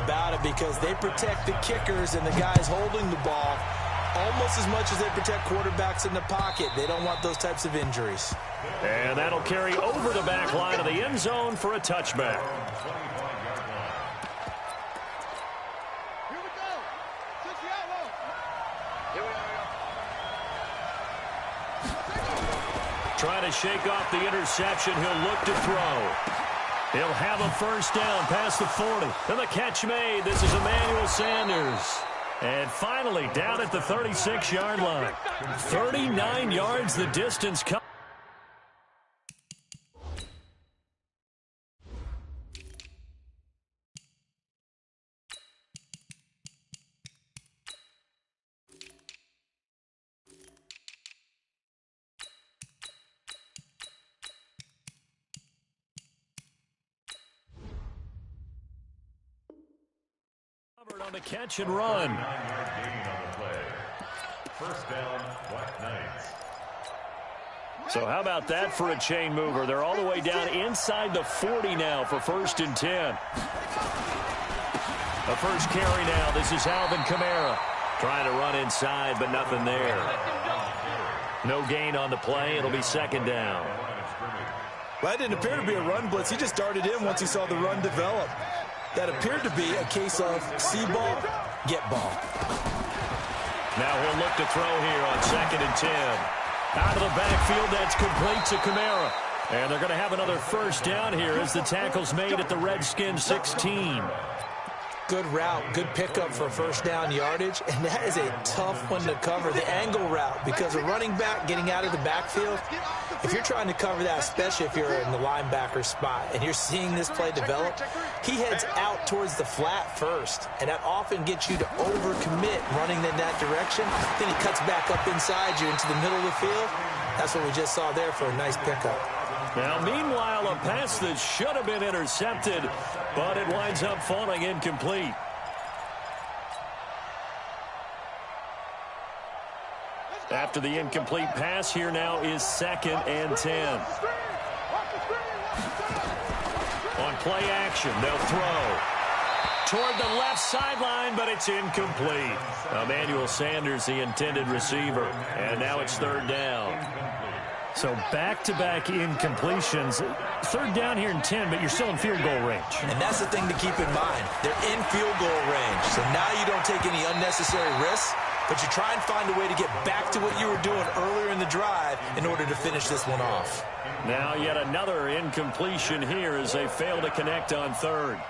about it because they protect the kickers and the guys holding the ball almost as much as they protect quarterbacks in the pocket. They don't want those types of injuries. And that'll carry over the back line of the end zone for a touchback. Trying to shake off the interception. He'll look to throw. He'll have a first down past the 40. And the catch made. This is Emmanuel Sanders. And finally down at the 36-yard line. 39 yards the distance. On the catch and run. First down, Black Knights. So how about that for a chain mover? They're all the way down inside the 40 now for 1st and 10. A first carry now. This is Alvin Kamara. Trying to run inside, but nothing there. No gain on the play. It'll be 2nd down. Well, that didn't appear to be a run blitz. He just darted in once he saw the run develop. That appeared to be a case of see ball, get ball. Now he'll look to throw here on 2nd and 10. Out of the backfield, that's complete to Kamara. And they're going to have another first down here as the tackle's made at the Redskins 16. Good route, good pickup for first down yardage, and that is a tough one to cover, the angle route, because a running back getting out of the backfield, if you're trying to cover that, especially if you're in the linebacker spot, and you're seeing this play develop, he heads out towards the flat first, and that often gets you to overcommit running in that direction. Then he cuts back up inside you into the middle of the field. That's what we just saw there for a nice pickup. Now, meanwhile, a pass that should have been intercepted, but it winds up falling incomplete. After the incomplete pass, here now is 2nd and 10. On play action, they'll throw toward the left sideline, but it's incomplete. Emmanuel Sanders, the intended receiver, and now it's 3rd down. So back-to-back incompletions. 3rd down here in 10, but you're still in field goal range. And that's the thing to keep in mind. They're in field goal range. So now you don't take any unnecessary risks, but you try and find a way to get back to what you were doing earlier in the drive in order to finish this one off. Now yet another incompletion here as they fail to connect on 3rd.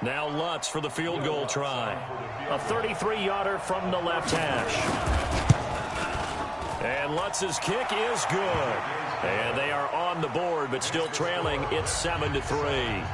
Now Lutz for the field goal try. A 33-yarder from the left hash. And Lutz's kick is good. And they are on the board, but still trailing. It's 7-3.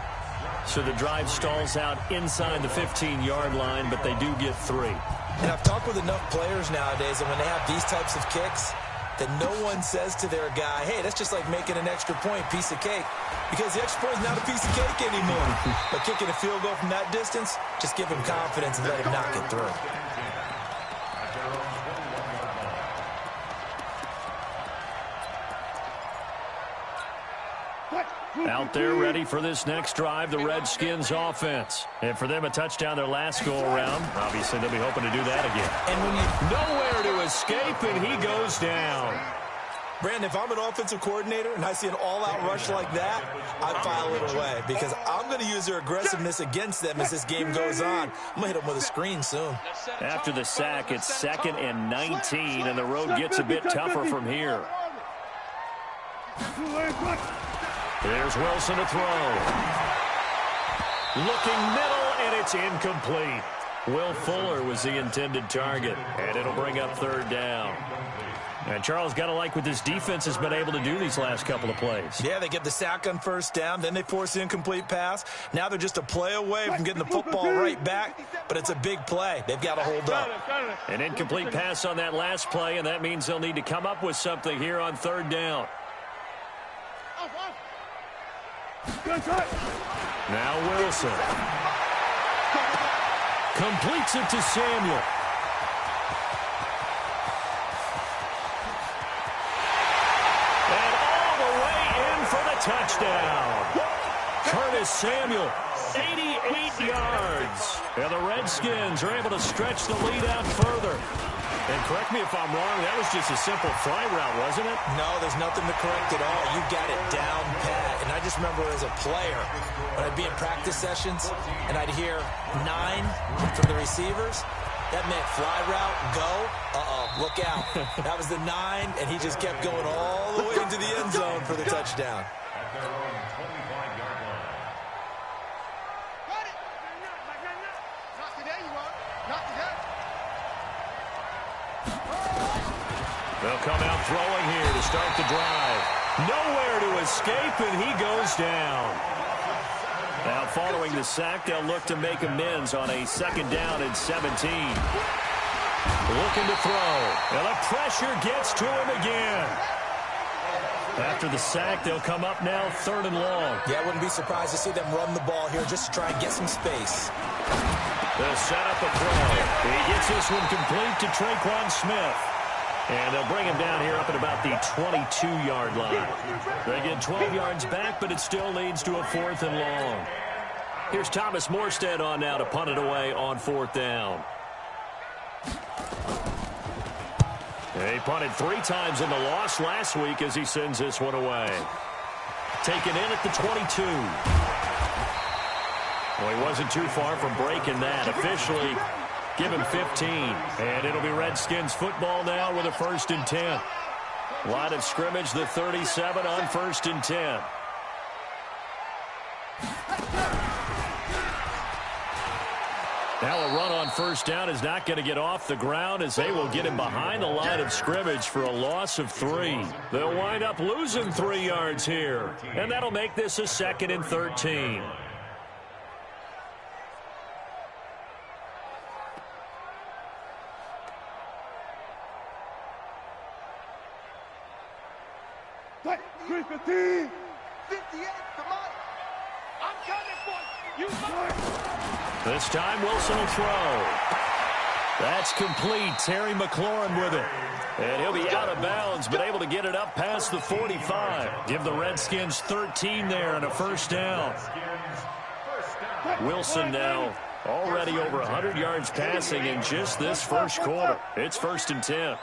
So the drive stalls out inside the 15-yard line, but they do get 3. And I've talked with enough players nowadays that when they have these types of kicks, that no one says to their guy, hey, that's just like making an extra point, piece of cake. Because the extra point is not a piece of cake anymore. But kicking a field goal from that distance, just give him confidence and let him knock it through. Out there ready for this next drive, the Redskins offense. And for them, a touchdown their last go-around. Obviously, they'll be hoping to do that again. And when you nowhere to escape, and he goes down. Brandon, if I'm an offensive coordinator and I see an all-out rush like that, I file it away because I'm going to use their aggressiveness against them as this game goes on. I'm going to hit them with a screen soon. After the sack, it's 2nd and 19, and the road gets a bit tougher from here. There's Wilson to throw. Looking middle, and it's incomplete. Will Fuller was the intended target, and it'll bring up 3rd down. And Charles, got to like what this defense has been able to do these last couple of plays. Yeah, they get the sack on first down, then they force the incomplete pass. Now they're just a play away from getting the football right back, but it's a big play. They've got to hold up. An incomplete pass on that last play, and that means they'll need to come up with something here on 3rd down. Now Wilson. Completes it to Samuel. touchdown. Curtis Samuel, 88 yards. And the Redskins are able to stretch the lead out further. And correct me if I'm wrong, that was just a simple fly route, wasn't it? No, there's nothing to correct at all. You got it down pat. And I just remember as a player, when I'd be in practice sessions and I'd hear 9 from the receivers, that meant fly route, go, look out. That was the 9, and he just kept going all the way into the end zone for the touchdown. They'll come out throwing here to start the drive. Nowhere to escape, and he goes down. Now, following the sack, they'll look to make amends on a 2nd down and 17. Looking to throw, and the pressure gets to him again. After the sack, they'll come up now 3rd and long. Yeah, I wouldn't be surprised to see them run the ball here just to try and get some space. They'll set up a throw. He gets this one complete to Traquan Smith. And they'll bring him down here up at about the 22-yard line. They get 12 yards back, but it still leads to a 4th and long. Here's Thomas Morstead on now to punt it away on 4th down. He punted 3 times in the loss last week as he sends this one away. Taken in at the 22. Well, he wasn't too far from breaking that. Officially, give him 15. And it'll be Redskins football now with a 1st and 10. Line of scrimmage, the 37 on 1st and 10. Now a run on 1st down is not going to get off the ground as they will get him behind the line of scrimmage for a loss of 3. They'll wind up losing 3 yards here. And that'll make this a 2nd and 13. This time Wilson will throw. That's complete. Terry McLaurin with it. And he'll be out of bounds, but able to get it up past the 45. Give the Redskins 13 there and a 1st down. Wilson now already over 100 yards passing in just this 1st quarter. It's 1st and 10.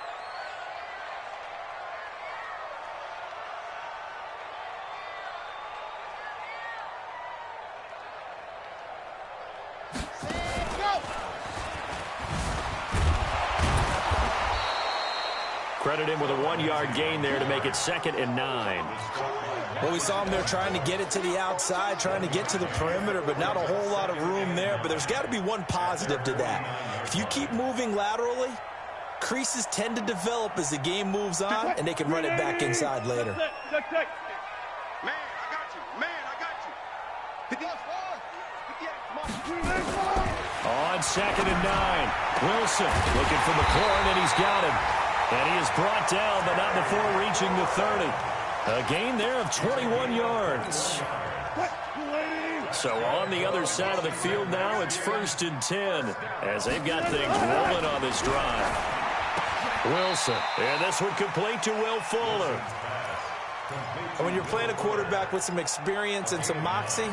Credit him with a 1-yard gain there to make it 2nd and 9. Well, we saw him there trying to get it to the outside, trying to get to the perimeter, but not a whole lot of room there. But there's got to be one positive to that. If you keep moving laterally, creases tend to develop as the game moves on, and they can run it back inside later. Man, I got you. On 2nd and 9. Wilson looking for McLaurin, and he's got him. And he is brought down, but not before reaching the 30. A gain there of 21 yards. So on the other side of the field now, it's 1st and 10 as they've got things rolling on this drive. Wilson, and this one complete to Will Fuller. And when you're playing a quarterback with some experience and some moxie,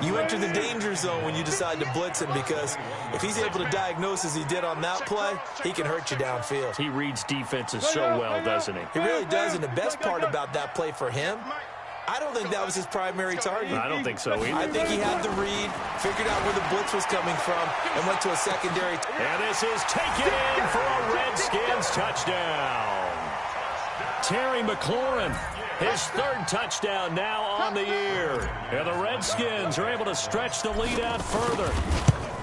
you enter the danger zone when you decide to blitz him, because if he's able to diagnose as he did on that play, he can hurt you downfield. He reads defenses so well, doesn't he? He really does, and the best part about that play for him, I don't think that was his primary target. I don't think so either. I think he had the read, figured out where the blitz was coming from, and went to a secondary. And this is taken in for a Redskins touchdown. Terry McLaurin, his 3rd touchdown now on the year. And the Redskins are able to stretch the lead out further.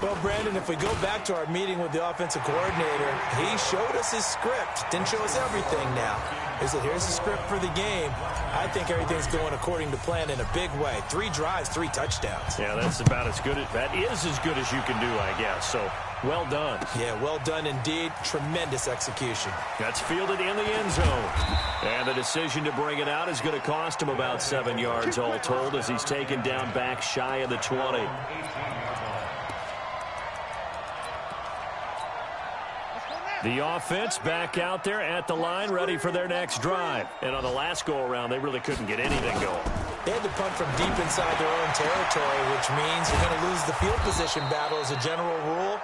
Well, Brandon, if we go back to our meeting with the offensive coordinator, he showed us his script. Didn't show us everything now. He said, here's the script for the game. I think everything's going according to plan in a big way. 3 drives, 3 touchdowns. Yeah, that's about as good. That is as good as you can do, I guess. So, well done. Yeah, well done indeed. Tremendous execution. That's fielded in the end zone. And the decision to bring it out is going to cost him about 7 yards all told as he's taken down back shy of the 20. The offense back out there at the line, ready for their next drive. And on the last go-around, they really couldn't get anything going. They had to punt from deep inside their own territory, which means you're going to lose the field position battle as a general rule.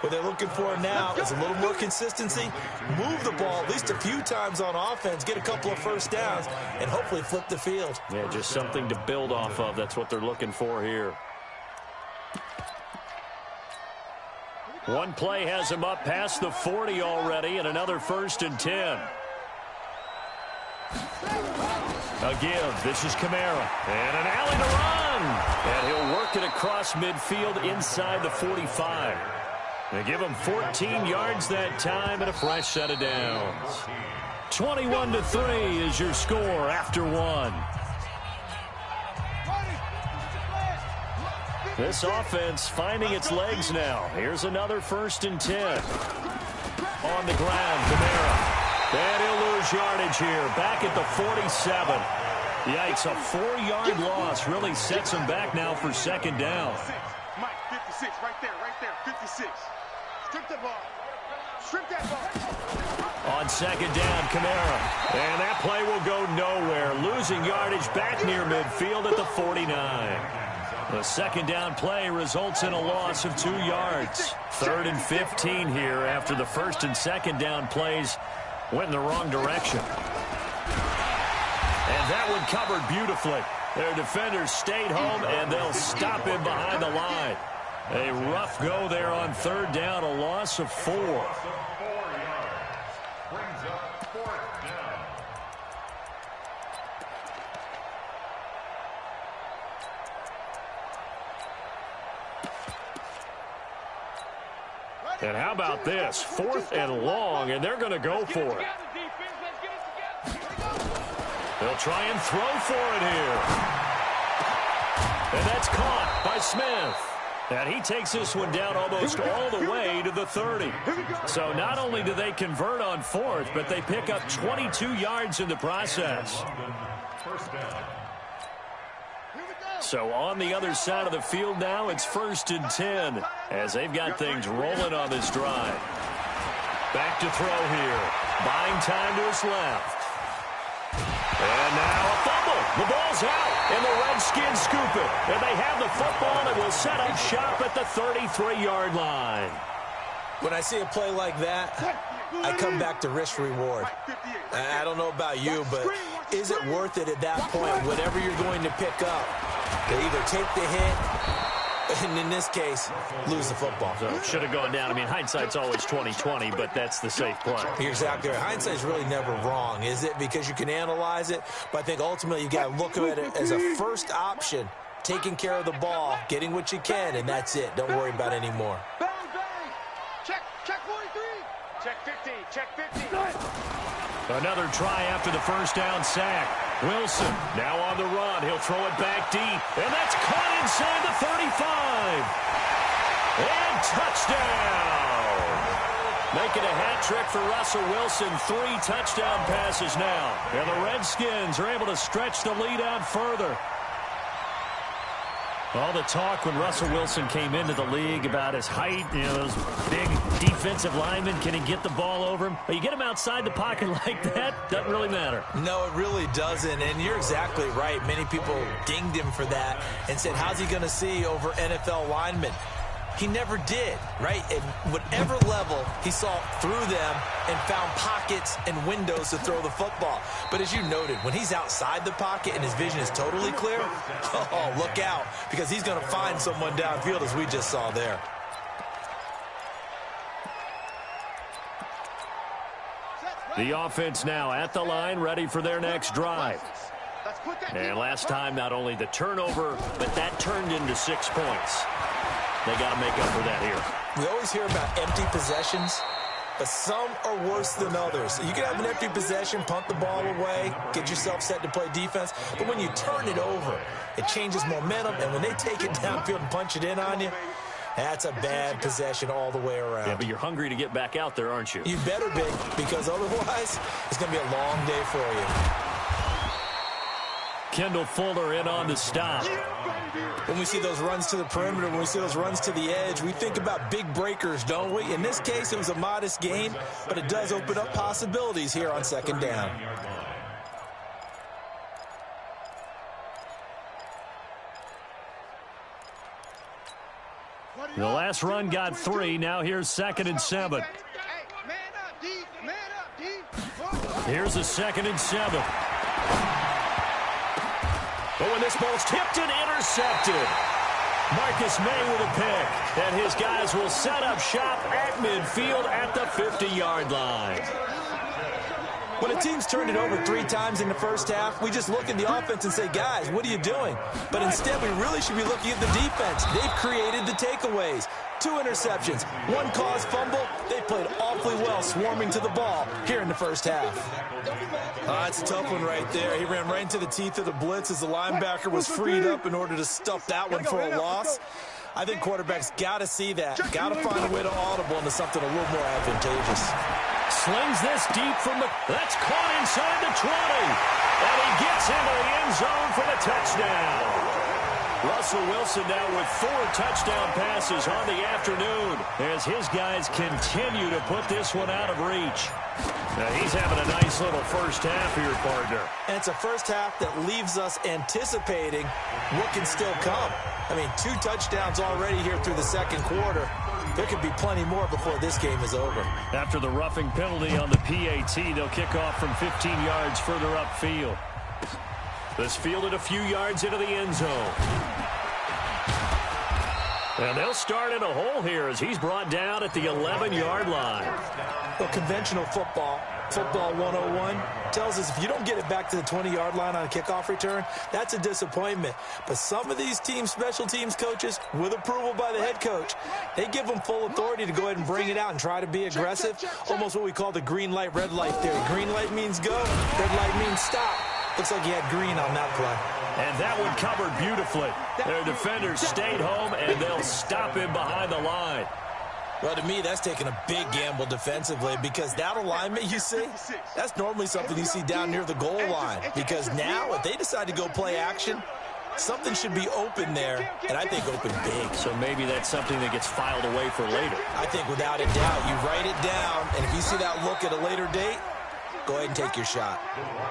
What they're looking for now is a little more consistency, move the ball at least a few times on offense, get a couple of first downs, and hopefully flip the field. Yeah, just something to build off of. That's what they're looking for here. One play has him up past the 40 already, and another 1st and 10. A give. This is Kamara. And an alley to run. And he'll work it across midfield inside the 45. They give him 14 yards that time and a fresh set of downs. 21-3 is your score after 1. This offense finding its legs now. Here's another 1st and 10. On the ground, Kamara. And he'll lose yardage here. Back at the 47. Yikes, a 4-yard loss really sets him back now for 2nd down. Mike, 56, right there, 56. Strip the ball. Strip that ball. On 2nd down, Kamara. And that play will go nowhere. Losing yardage back near midfield at the 49. The 2nd down play results in a loss of 2 yards. 3rd and 15 here after the 1st and 2nd down plays went in the wrong direction. And that one covered beautifully. Their defenders stayed home, and they'll stop him behind the line. A rough go there on 3rd down, a loss of 4. And how about this? 4th and long, and they're going to go for it. They'll try and throw for it here. And that's caught by Smith. And he takes this one down almost all the way to the 30. So not only do they convert on 4th, but they pick up 22 yards in the process. So on the other side of the field now, it's 1st and 10 as they've got things rolling on this drive. Back to throw here. Buying time to his left. And now a fumble. The ball's out, and the Redskins scoop it. And they have the football and will set up shop at the 33-yard line. When I see a play like that, I come back to risk-reward. I don't know about you, but is it worth it at that point, whatever you're going to pick up, to either take the hit, and in this case, lose the football? So should have gone down. I mean, hindsight's always 20/20, but that's the safe play. You're exactly right. Hindsight's really never wrong, is it? Because you can analyze it, but I think ultimately you got to look at it as a first option, taking care of the ball, getting what you can, and that's it. Don't worry about it anymore. Check 43. Check 15. Check 15. Another try after the 1st down sack. Wilson now on the run. He'll throw it back deep. And that's caught inside the 35. And touchdown. Making a hat trick for Russell Wilson. 3 touchdown passes now. And the Redskins are able to stretch the lead out further. All the talk when Russell Wilson came into the league about his height, you know, those big defensive linemen, can he get the ball over him? But you get him outside the pocket like that, doesn't really matter. No, it really doesn't, and you're exactly right. Many people dinged him for that and said, how's he going to see over NFL linemen? He never did, right? At whatever level, he saw through them and found pockets and windows to throw the football. But as you noted, when he's outside the pocket and his vision is totally clear, oh, look out, because he's going to find someone downfield, as we just saw there. The offense now at the line, ready for their next drive. And last time, not only the turnover, but that turned into 6 points. They got to make up for that here. We always hear about empty possessions, but some are worse than others. You can have an empty possession, punt the ball away, get yourself set to play defense, but when you turn it over, it changes momentum, and when they take it downfield and punch it in on you, that's a bad possession all the way around. Yeah, but you're hungry to get back out there, aren't you? You better be, because otherwise, it's going to be a long day for you. Kendall Fuller in on the stop. When we see those runs to the perimeter, when we see those runs to the edge, we think about big breakers, don't we? In this case, it was a modest gain, but it does open up possibilities here on 2nd down. The last run got 3. Now here's 2nd and 7. Here's a 2nd and 7. But when this ball's tipped and intercepted, Marcus May with a pick. And his guys will set up shop at midfield at the 50-yard line. When a team's turned it over 3 times in the first half, we just look at the offense and say, guys, what are you doing? But instead, we really should be looking at the defense. They've created the takeaways. 2 interceptions, 1 caused fumble. They played awfully well swarming to the ball here in the first half. That's a tough one right there. He ran right into the teeth of the blitz as the linebacker was freed up in order to stuff that one for a loss. I think quarterbacks got to see that. Got to find a way to audible into something a little more advantageous. Slings this deep from the... That's caught inside the 20. And he gets into the end zone for the touchdown. Russell Wilson now with 4 touchdown passes on the afternoon as his guys continue to put this one out of reach. Now he's having a nice little first half here, partner. And it's a first half that leaves us anticipating what can still come. I mean, 2 touchdowns already here through the second quarter. There could be plenty more before this game is over. After the roughing penalty on the PAT, they'll kick off from 15 yards further upfield. This fielded a few yards into the end zone. And they'll start in a hole here as he's brought down at the 11-yard line. Well, conventional football 101, tells us if you don't get it back to the 20-yard line on a kickoff return, that's a disappointment. But some of these teams, special teams coaches, with approval by the head coach, they give them full authority to go ahead and bring it out and try to be aggressive. Almost what we call the green light, red light theory. Green light means go, red light means stop. Looks like he had green on that play. And that one covered beautifully. Their defenders stayed home, and they'll stop him behind the line. Well, to me, that's taking a big gamble defensively because that alignment you see, that's normally something you see down near the goal line. Because now, if they decide to go play action, something should be open there, and I think open big. So maybe that's something that gets filed away for later. I think without a doubt, you write it down, and if you see that look at a later date, go ahead and take your shot.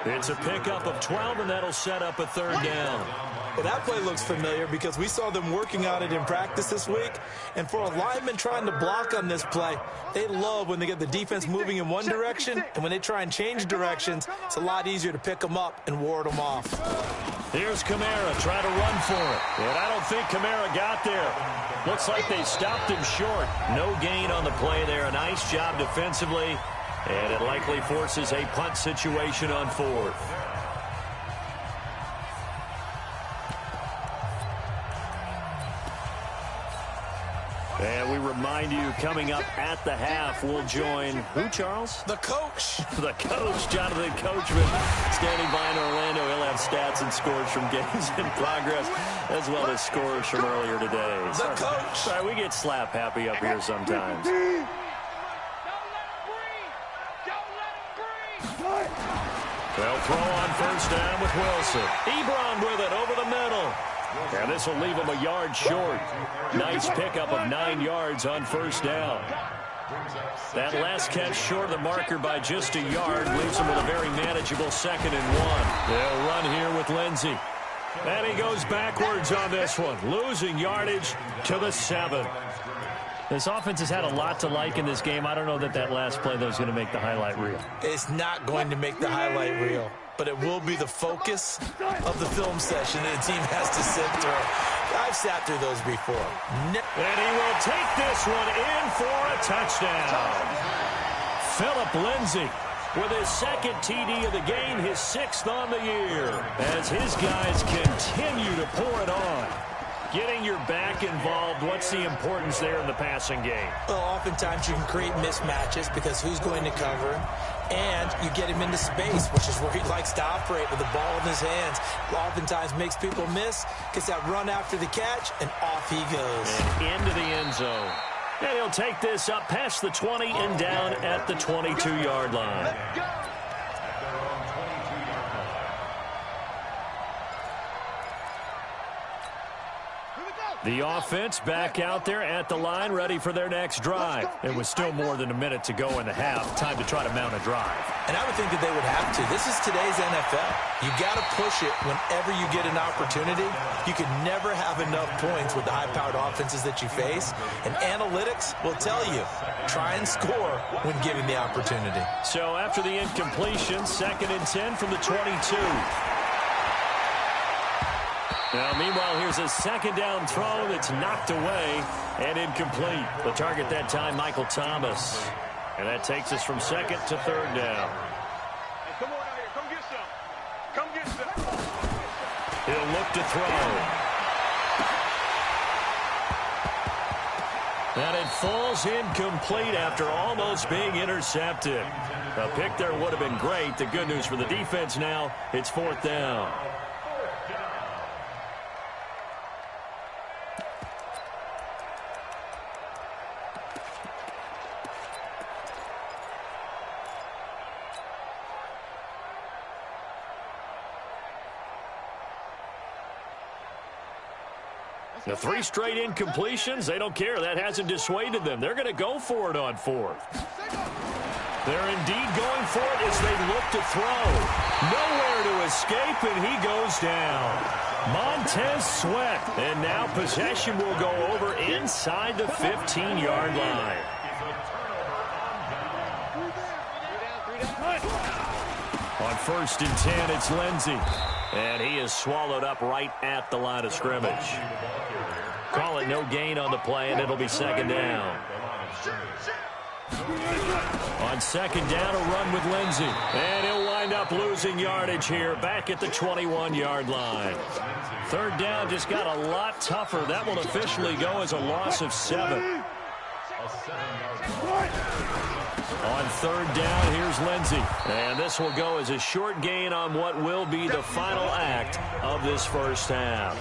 It's a pickup of 12, and that'll set up a third down. Well, that play looks familiar because we saw them working on it in practice this week. And for a lineman trying to block on this play, they love when they get the defense moving in one direction. And when they try and change directions, it's a lot easier to pick them up and ward them off. Here's Kamara trying to run for it. And I don't think Kamara got there. Looks like they stopped him short. No gain on the play there. A nice job defensively. And it likely forces a punt situation on fourth. And we remind you, coming up at the half, we'll join who, Charles? The coach. The coach, Jonathan Coachman, standing by in Orlando. He'll have stats and scores from games in progress, as well as scores from earlier today. The coach. Sorry, we get slap happy up here sometimes. They'll throw on first down with Wilson. Ebron with it over the middle. And this will leave him a yard short. Nice pickup of 9 yards on first down. That last catch short of the marker by just a yard leaves him with a very manageable 2nd and 1. They'll run here with Lindsey. And he goes backwards on this one, losing yardage to the 7. This offense has had a lot to like in this game. I don't know that last play, though, is going to make the highlight reel. It's not going to make the highlight reel, but it will be the focus of the film session that the team has to sit through. I've sat through those before. And he will take this one in for a touchdown. Phillip Lindsay with his 2nd TD of the game, his 6th on the year, as his guys continue to pour it on. Getting your back involved, what's the importance there in the passing game? Well, oftentimes you can create mismatches because who's going to cover him? And you get him into space, which is where he likes to operate with the ball in his hands. Oftentimes makes people miss, gets that run after the catch, and off he goes. And into the end zone. And he'll take this up past the 20 and down at the 22-yard line. The offense back out there at the line, ready for their next drive. It was still more than a minute to go in the half. Time to try to mount a drive. And I would think that they would have to. This is today's NFL. You got to push it whenever you get an opportunity. You can never have enough points with the high-powered offenses that you face. And analytics will tell you, try and score when given the opportunity. So after the incompletion, 2nd and 10 from the 22. Now, meanwhile, here's a 2nd down throw that's knocked away and incomplete. The target that time, Michael Thomas. And that takes us from 2nd to 3rd down. Hey, come on out here. Come get some. Come get some. He'll look to throw. And it falls incomplete after almost being intercepted. A pick there would have been great. The good news for the defense now, it's 4th down. The 3 straight incompletions, they don't care. That hasn't dissuaded them. They're going to go for it on 4th. They're indeed going for it as they look to throw. Nowhere to escape, and he goes down. Montez Sweat. And now possession will go over inside the 15-yard line. On 1st and 10, it's Lindsey. And he is swallowed up right at the line of scrimmage. Call it no gain on the play, and it'll be 2nd down. On 2nd down, a run with Lindsey. And he'll wind up losing yardage here back at the 21-yard line. 3rd down just got a lot tougher. That will officially go as a loss of 7. On 3rd down, here's Lindsey. And this will go as a short gain on what will be the final act of this first half.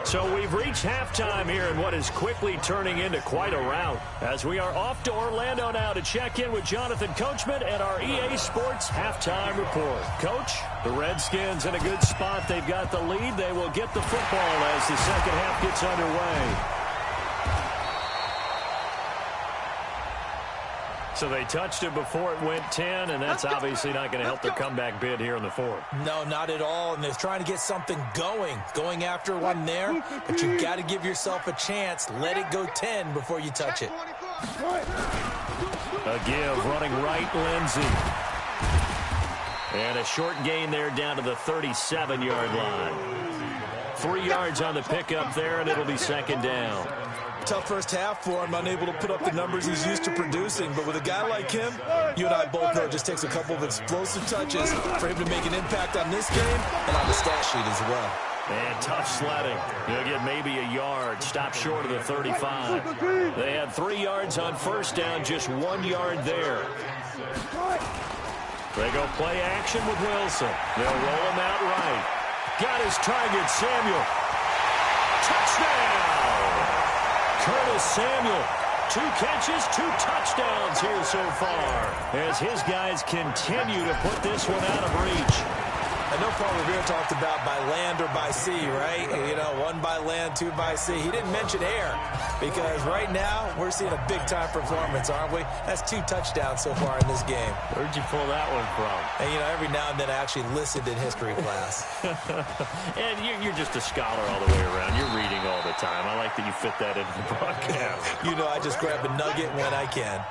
So we've reached halftime here in what is quickly turning into quite a rout, as we are off to Orlando now to check in with Jonathan Coachman and our EA Sports Halftime Report. Coach, the Redskins in a good spot. They've got the lead. They will get the football as the second half gets underway. So they touched it before it went 10, and that's obviously not going to help their comeback bid here in the 4th. No, not at all, and they're trying to get something going after one there, but you've got to give yourself a chance. Let it go 10 before you touch it. A give, running right, Lindsey. And a short gain there down to the 37-yard line. 3 yards on the pickup there, and it'll be 2nd down. Tough first half for him, unable to put up the numbers he's used to producing. But with a guy like him, you and I both know it just takes a couple of explosive touches for him to make an impact on this game and on the stat sheet as well. And tough sledding. He'll get maybe a yard. Stop short of the 35. They had 3 yards on 1st down, just 1 yard there. They go play action with Wilson. They'll roll him out right. Got his target, Samuel. Touchdown! Curtis Samuel, 2 catches, 2 touchdowns here so far, as his guys continue to put this one out of reach. I know Paul Revere talked about by land or by sea, right? You know, 1 by land, 2 by sea. He didn't mention air because right now we're seeing a big-time performance, aren't we? That's 2 touchdowns so far in this game. Where'd you pull that one from? And, you know, every now and then I actually listened in history class. And you're just a scholar all the way around. You're reading all the time. I like that you fit that into the broadcast. You know, I just grab a nugget when I can.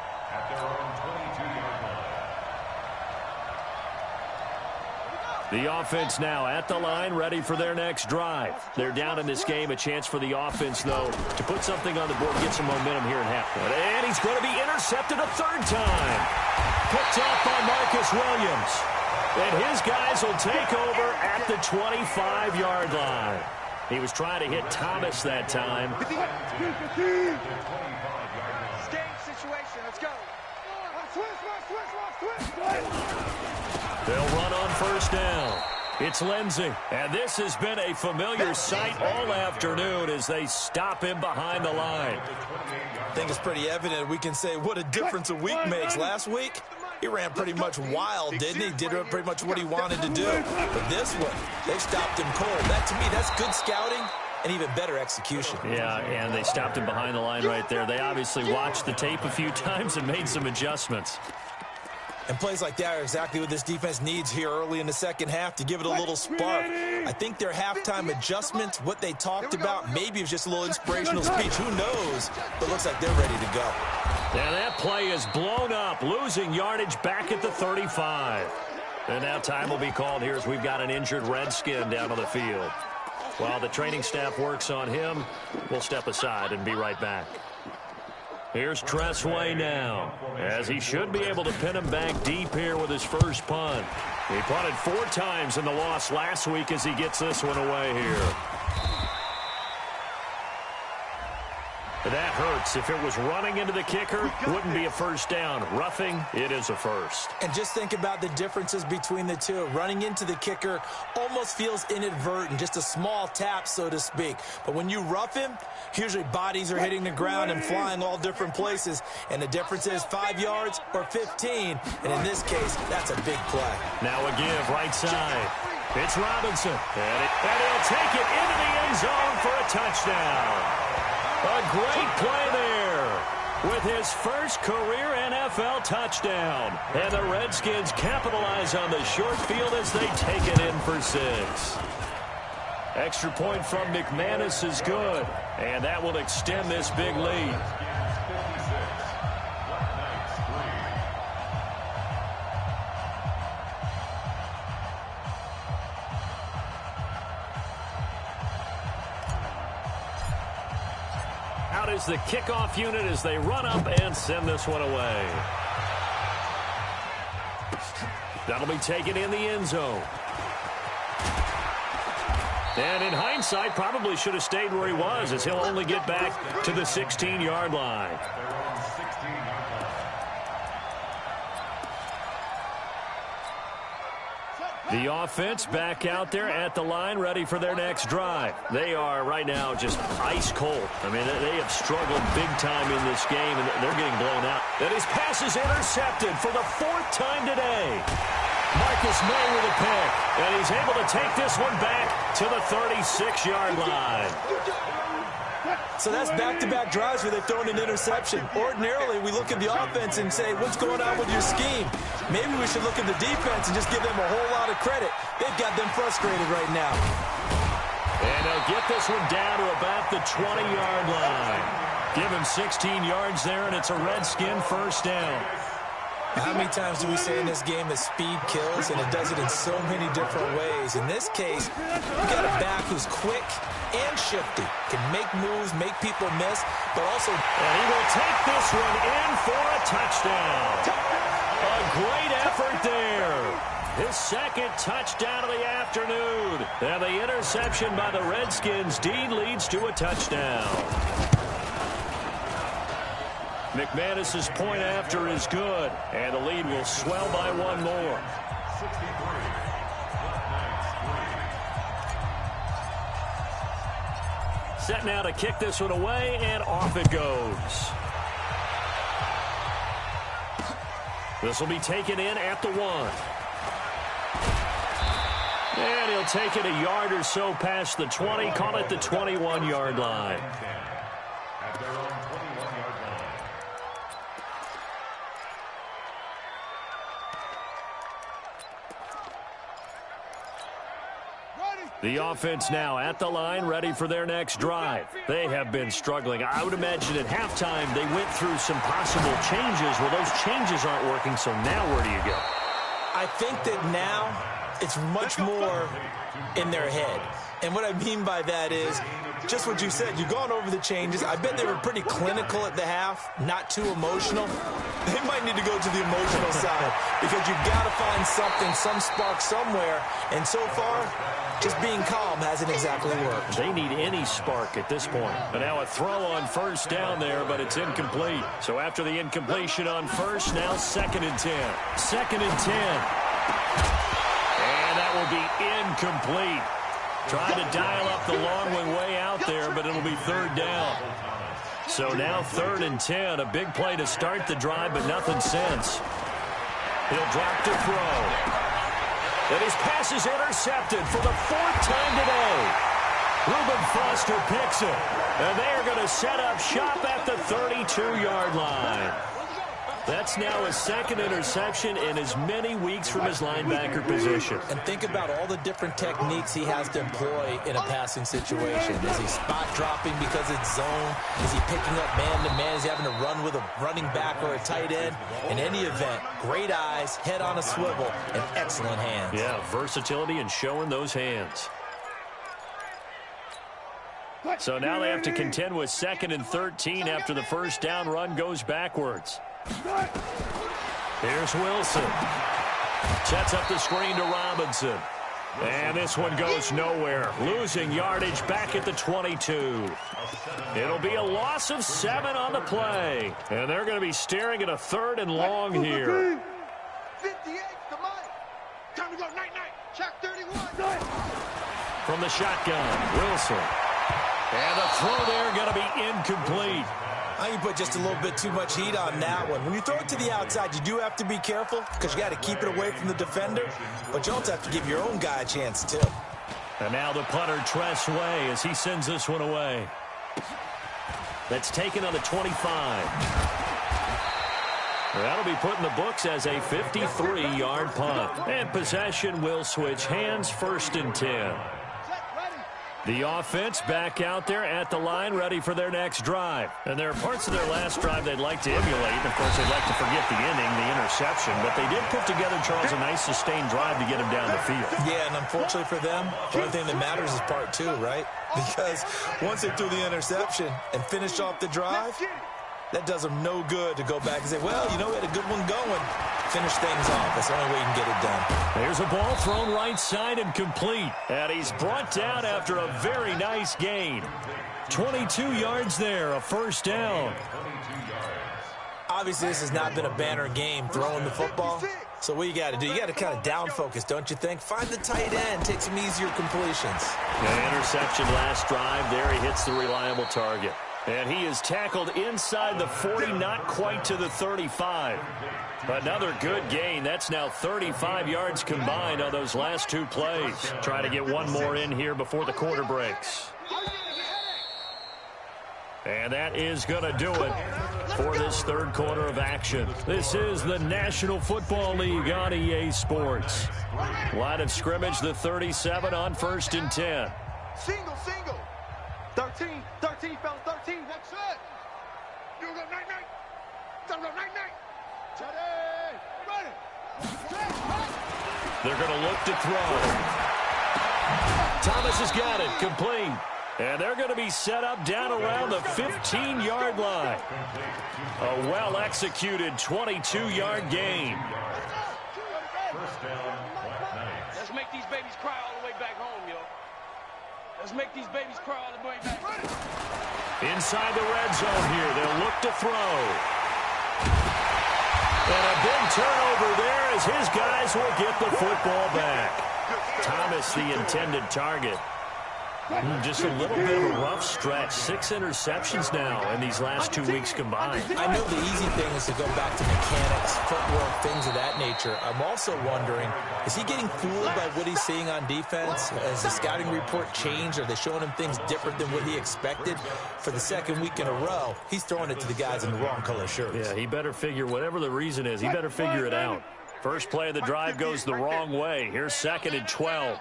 The offense now at the line, ready for their next drive. They're down in this game. A chance for the offense, though, to put something on the board, get some momentum here in half. And he's going to be intercepted a 3rd time. Picked off by Marcus Williams. And his guys will take over at the 25-yard line. He was trying to hit Thomas that time. Game situation. Let's go. They'll run on 1st down. It's Lindsey. And this has been a familiar sight all afternoon as they stop him behind the line. I think it's pretty evident. We can say what a difference a week makes. Last week, he ran pretty much wild, didn't he? Did pretty much what he wanted to do. But this one, they stopped him cold. That, to me, that's good scouting and even better execution. Yeah, and they stopped him behind the line right there. They obviously watched the tape a few times and made some adjustments. And plays like that are exactly what this defense needs here early in the second half to give it a little spark. I think their halftime adjustments, what they talked about, maybe it was just a little inspirational speech. Who knows? But looks like they're ready to go. And that play is blown up, losing yardage back at the 35. And now time will be called here as we've got an injured Redskin down on the field. While the training staff works on him, we'll step aside and be right back. Here's Tressway now, as he should be able to pin him back deep here with his first punt. He punted 4 times in the loss last week as he gets this one away here. That hurts. If it was running into the kicker, wouldn't be a first down. Roughing, it is a first. And just think about the differences between the two. Running into the kicker almost feels inadvertent, just a small tap, so to speak. But when you rough him, usually bodies are hitting the ground and flying all different places. And the difference is 5 yards or 15. And in this case, that's a big play. Now a give right side. It's Robinson. And he'll take it into the end zone for a touchdown. A great play there with his first career NFL touchdown. And the Redskins capitalize on the short field as they take it in for 6. Extra point from McManus is good, and that will extend this big lead. Out is the kickoff unit as they run up and send this one away. That'll be taken in the end zone. And in hindsight, probably should have stayed where he was, as he'll only get back to the 16-yard line. The offense back out there at the line, ready for their next drive. They are right now just ice cold. I mean, they have struggled big time in this game, and they're getting blown out. And his pass is intercepted for the 4th time today. Marcus May with a pick, and he's able to take this one back to the 36-yard line. So that's back-to-back drives where they've thrown an interception. Ordinarily, we look at the offense and say, what's going on with your scheme? Maybe we should look at the defense and just give them a whole lot of credit. They've got them frustrated right now. And they'll get this one down to about the 20-yard line. Give him 16 yards there, and it's a Redskin first down. How many times do we say in this game that speed kills, and it does it in so many different ways? In this case, you got a back who's quick and shifty, can make moves, make people miss, but also... And he will take this one in for a touchdown. A great effort there. His second touchdown of the afternoon. And the interception by the Redskins indeed leads to a touchdown. McManus's point after is good, and the lead will swell by 1 more. Set now to kick this one away, and off it goes. This will be taken in at the 1. And he'll take it a yard or so past the 20, call it the 21-yard line. The offense now at the line, ready for their next drive. They have been struggling. I would imagine at halftime they went through some possible changes. Well, those changes aren't working, so now where do you go? I think that now it's much more in their head. And what I mean by that is just what you said. You've gone over the changes. I bet they were pretty clinical at the half, not too emotional. They might need to go to the emotional side because you've got to find something, some spark somewhere. And so far, just being calm hasn't exactly worked. They need any spark at this point. And now a throw on first down there, but it's incomplete. So after the incompletion on first, now 2nd and 10. 2nd and 10. And that will be incomplete. Trying to dial up the long one way out there, but it'll be 3rd down. So now 3rd and 10. A big play to start the drive, but nothing since. He'll drop to throw. And his pass is intercepted for the 4th time today. Reuben Foster picks it. And they are going to set up shop at the 32-yard line. That's now his second interception in as many weeks from his linebacker position. And think about all the different techniques he has to employ in a passing situation. Is he spot dropping because it's zone? Is he picking up man-to-man? Is he having to run with a running back or a tight end? In any event, great eyes, head on a swivel, and excellent hands. Yeah, versatility and showing those hands. So now they have to contend with 2nd and 13 after the first down run goes backwards. Here's Wilson. Sets up the screen to Robinson. And this one goes nowhere. Losing yardage back at the 22. It'll be a loss of 7 on the play. And they're going to be staring at a 3rd and long here. 58 to Mike. Time to go night-night. Check 31. From the shotgun, Wilson. And the throw there going to be incomplete. I think you put just a little bit too much heat on that one. When you throw it to the outside, you do have to be careful because you got to keep it away from the defender. But you also have to give your own guy a chance, too. And now the punter, Tress Way, as he sends this one away. That's taken on the 25. That'll be put in the books as a 53-yard punt. And possession will switch hands, 1st and 10. The offense back out there at the line, ready for their next drive. And there are parts of their last drive they'd like to emulate. And, of course, they'd like to forget the inning, the interception. But they did put together, Charles, a nice sustained drive to get him down the field. Yeah, and unfortunately for them, the only thing that matters is part 2, right? Because once they threw the interception and finished off the drive, that does them no good to go back and say, well, you know, we had a good one going. Finish things off. That's the only way you can get it done. There's a ball thrown right side and complete. And he's brought down after a very nice gain. 22 yards there, a 1st down. Obviously, this has not been a banner game throwing the football. So what you got to do, you got to kind of down focus, don't you think? Find the tight end, take some easier completions. The interception last drive there. He hits the reliable target. And he is tackled inside the 40, not quite to the 35. Another good gain. That's now 35 yards combined on those last 2 plays. Try to get one more in here before the quarter breaks. And that is going to do it for this 3rd quarter of action. This is the National Football League on EA Sports. Line of scrimmage, the 37 on 1st and 10. Single. 13, fellas, 13. That's it. You go night-night. Go night-night. Today. Ready. They're going to look to throw. Thomas has got it, complete. And they're going to be set up down around the 15-yard line. A well-executed 22-yard gain. Let's make these babies cry all the way back home, yo. Let's make these babies cry all the way back. Inside the red zone here, they'll look to throw. And a big turnover there as his guys will get the football back. Thomas, the intended target. Just a little bit of a rough stretch. 6 interceptions now in these last 2 weeks combined. I know the easy thing is to go back to mechanics, footwork, things of that nature. I'm also wondering, is he getting fooled by what he's seeing on defense? Has the scouting report changed? Are they showing him things different than what he expected? For the 2nd week in a row, he's throwing it to the guys in the wrong color shirts. Yeah, he better figure, whatever the reason is, he better figure it out. First play of the drive goes the wrong way. Here's 2nd and 12.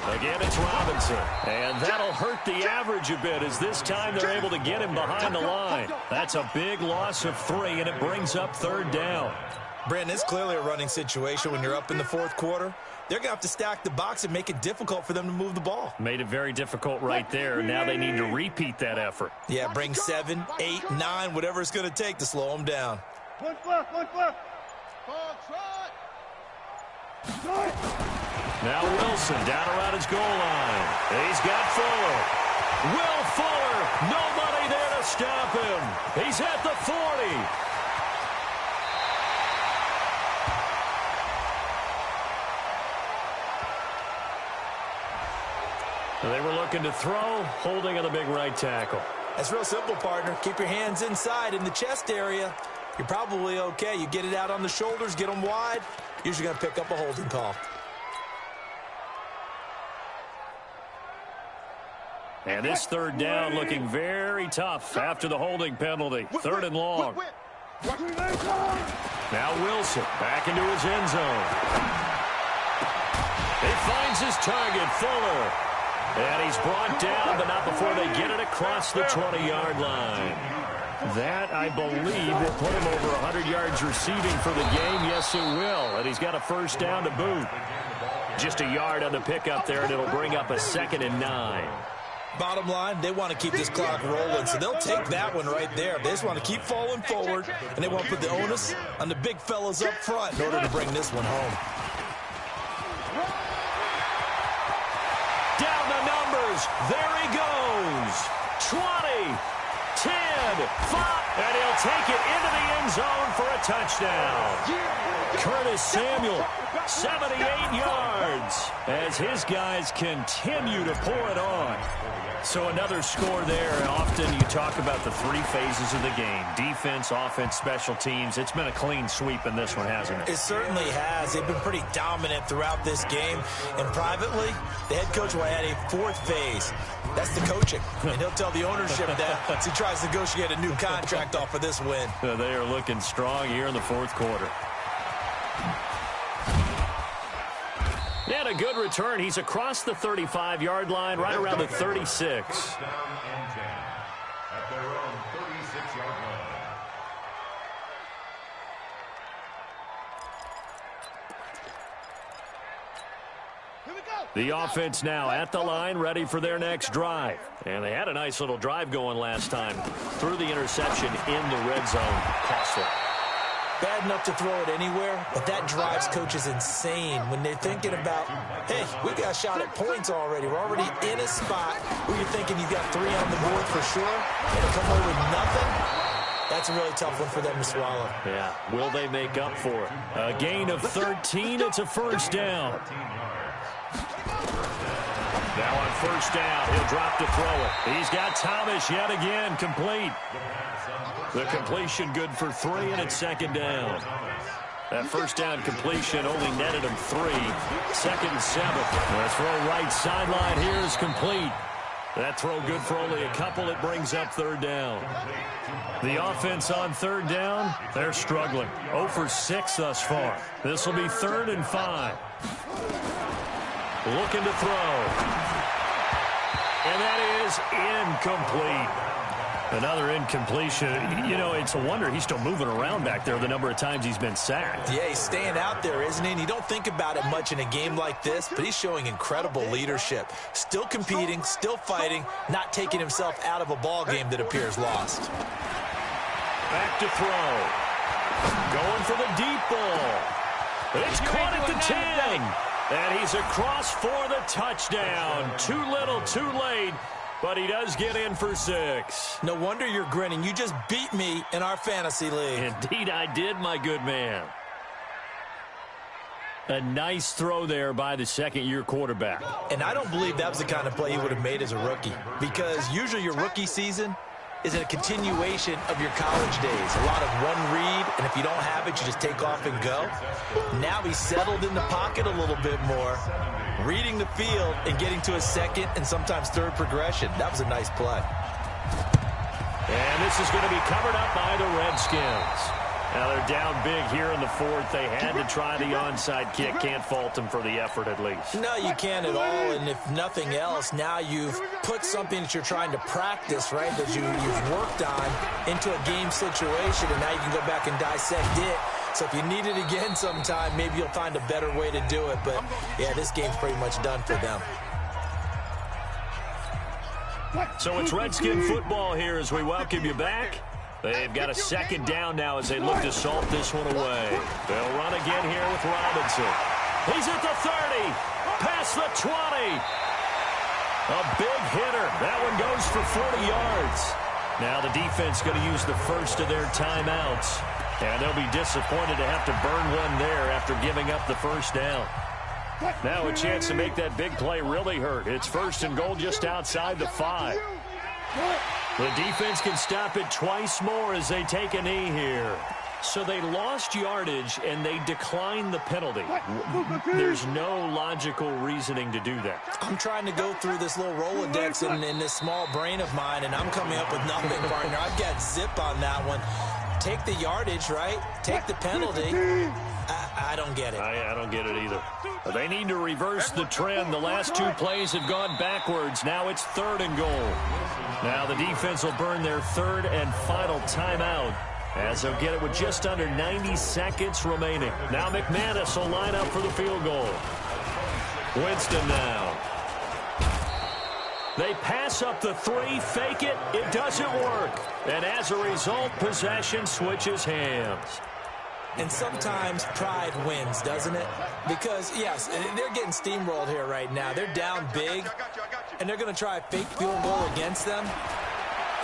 Again, it's Robinson. And that'll hurt the average a bit as this time they're able to get him behind the line. That's a big loss of 3, and it brings up 3rd down. Brandon, it's clearly a running situation when you're up in the 4th quarter. They're going to have to stack the box and make it difficult for them to move the ball. Made it very difficult right there. Now they need to repeat that effort. Yeah, bring 7, 8, 9, whatever it's going to take to slow them down. One flip. Ball trot. Now Wilson down around his goal line. He's got Fuller. Will Fuller. Nobody there to stop him. He's at the 40. They were looking to throw, holding on the big right tackle. That's real simple, partner. Keep your hands inside in the chest area. You're probably okay. You get it out on the shoulders, get them wide. Usually going to pick up a holding call. And this 3rd down looking very tough after the holding penalty. 3rd and long. Now Wilson back into his end zone. He finds his target, Fuller. And he's brought down, but not before they get it across the 20-yard line. That, I believe, will put him over 100 yards receiving for the game. Yes, it will. And he's got a first down to boot. Just a yard on the pickup there, and it'll bring up a 2nd and 9. Bottom line, they want to keep this clock rolling, so they'll take that one right there. They just want to keep falling forward, and they want to put the onus on the big fellas up front in order to bring this one home. Down the numbers. There he goes. 20, 10, 5, and he'll take it into the end zone for a touchdown. Curtis Samuel, 78 yards, as his guys continue to pour it on. So another score there. Often you talk about the 3 phases of the game: defense, offense, special teams. It's been a clean sweep in this one, hasn't it? It certainly has. They've been pretty dominant throughout this game. And privately, the head coach will add a 4th phase. That's the coaching. And he'll tell the ownership that as he tries to negotiate a new contract off of this win. They are looking strong here in the 4th quarter. And a good return. He's across the 35-yard line, right around the 36. The offense now at the line, ready for their next drive. And they had a nice little drive going last time. Threw the interception in the red zone. Costly. Bad enough to throw it anywhere, but that drives coaches insane when they're thinking about, hey, we got a shot at points already. We're already in a spot where you're thinking you've got 3 on the board for sure, and to come away with nothing, that's a really tough one for them to swallow. Yeah, will they make up for it? A gain of 13, it's a first down. Now on first down, he'll drop to throw it. He's got Thomas yet again, complete. The completion good for 3, and it's 2nd down. That first down completion only netted him 3. 2nd and 7. The throw right sideline here is complete. That throw good for only a couple. It brings up 3rd down. The offense on 3rd down, they're struggling. 0 for 6 thus far. This will be 3rd and 5. Looking to throw. And that is incomplete. Another incompletion. You know, it's a wonder he's still moving around back there the number of times he's been sacked. Yeah, he's staying out there, isn't he? And you don't think about it much in a game like this, but he's showing incredible leadership. Still competing, still fighting, not taking himself out of a ball game that appears lost. Back to throw. Going for the deep ball. It's caught at the 10. And he's across for the touchdown. Too little, too late. But he does get in for 6. No wonder you're grinning. You just beat me in our fantasy league. Indeed I did, my good man. A nice throw there by the 2nd-year quarterback. And I don't believe that was the kind of play he would have made as a rookie. Because usually your rookie season is a continuation of your college days. A lot of one read, and if you don't have it, you just take off and go. Now he's settled in the pocket a little bit more, reading the field and getting to a 2nd and sometimes 3rd progression. That was a nice play. And this is going to be covered up by the Redskins. Now they're down big here in the 4th. They had to try the onside kick. Can't fault them for the effort at least. No, you can't at all. And if nothing else, now you've put something that you're trying to practice, right, that you've worked on into a game situation, and now you can go back and dissect it. So if you need it again sometime, maybe you'll find a better way to do it. But, yeah, this game's pretty much done for them. So it's Redskin football here as we welcome you back. They've got a 2nd down now as they look to salt this one away. They'll run again here with Robinson. He's at the 30, past the 20. A big hitter. That one goes for 40 yards. Now the defense going to use the first of their timeouts. And they'll be disappointed to have to burn one there after giving up the first down. Now a chance to make that big play really hurt. It's 1st and goal just outside the 5. The defense can stop it twice more as they take a knee here. So they lost yardage, and they declined the penalty. There's no logical reasoning to do that. I'm trying to go through this little Rolodex in this small brain of mine, and I'm coming up with nothing, partner. I've got zip on that one. take the yardage, right? Take the penalty. I don't get it. I don't get it either. They need to reverse the trend. The last 2 plays have gone backwards. Now it's 3rd and goal. Now the defense will burn their 3rd and final timeout, as they'll get it with just under 90 seconds remaining. Now McManus will line up for the field goal. Winston now. They pass up the 3, fake it. It doesn't work. And as a result, possession switches hands. And sometimes pride wins, doesn't it? Because, yes, they're getting steamrolled here right now. They're down big, and they're going to try a fake field goal against them.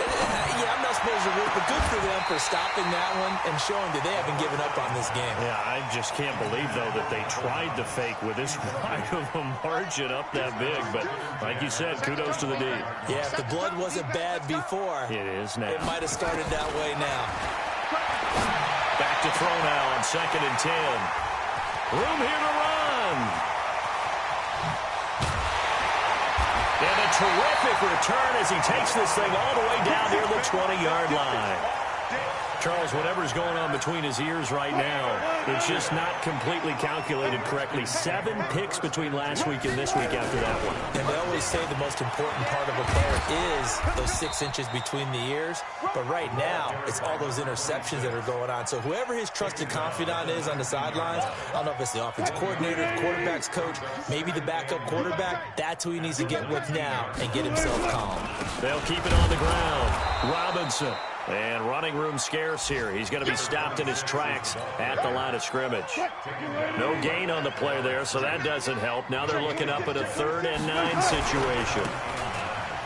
Yeah, I'm not supposed to root, but good for them for stopping that one and showing that they haven't given up on this game. Yeah, I just can't believe, though, that they tried to fake with this wide of a margin up that big. But like you said, kudos to the D. Yeah, if the blood wasn't bad before, it is now. It might have started that way now. Back to throw now on 2nd and 10. Room here to run. And a terrific return as he takes this thing all the way down near the 20-yard line. Charles, whatever's going on between his ears right now, it's just not completely calculated correctly. 7 picks between last week and this week after that one. And they always say the most important part of a player is those 6 inches between the ears. But right now, it's all those interceptions that are going on. So whoever his trusted confidant is on the sidelines, I don't know if it's the offensive coordinator, the quarterback's coach, maybe the backup quarterback, that's who he needs to get with now and get himself calm. They'll keep it on the ground. Robinson. And running room scarce here. He's going to be stopped in his tracks at the line of scrimmage. No gain on the play there, so that doesn't help. Now they're looking up at a 3rd and 9 situation.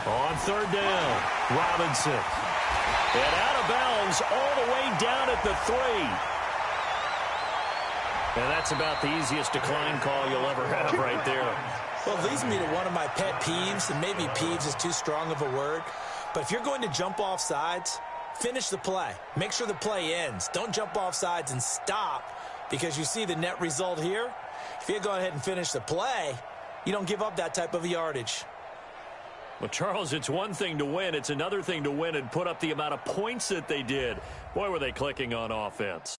On 3rd down, Robinson. And out of bounds all the way down at the 3. And that's about the easiest decline call you'll ever have right there. Well, it leads me to one of my pet peeves, and maybe peeves is too strong of a word. But if you're going to jump off sides, finish the play. Make sure the play ends. Don't jump off sides and stop, because you see the net result here. If you go ahead and finish the play, you don't give up that type of yardage. Well, Charles, it's one thing to win. It's another thing to win and put up the amount of points that they did. Boy, were they clicking on offense.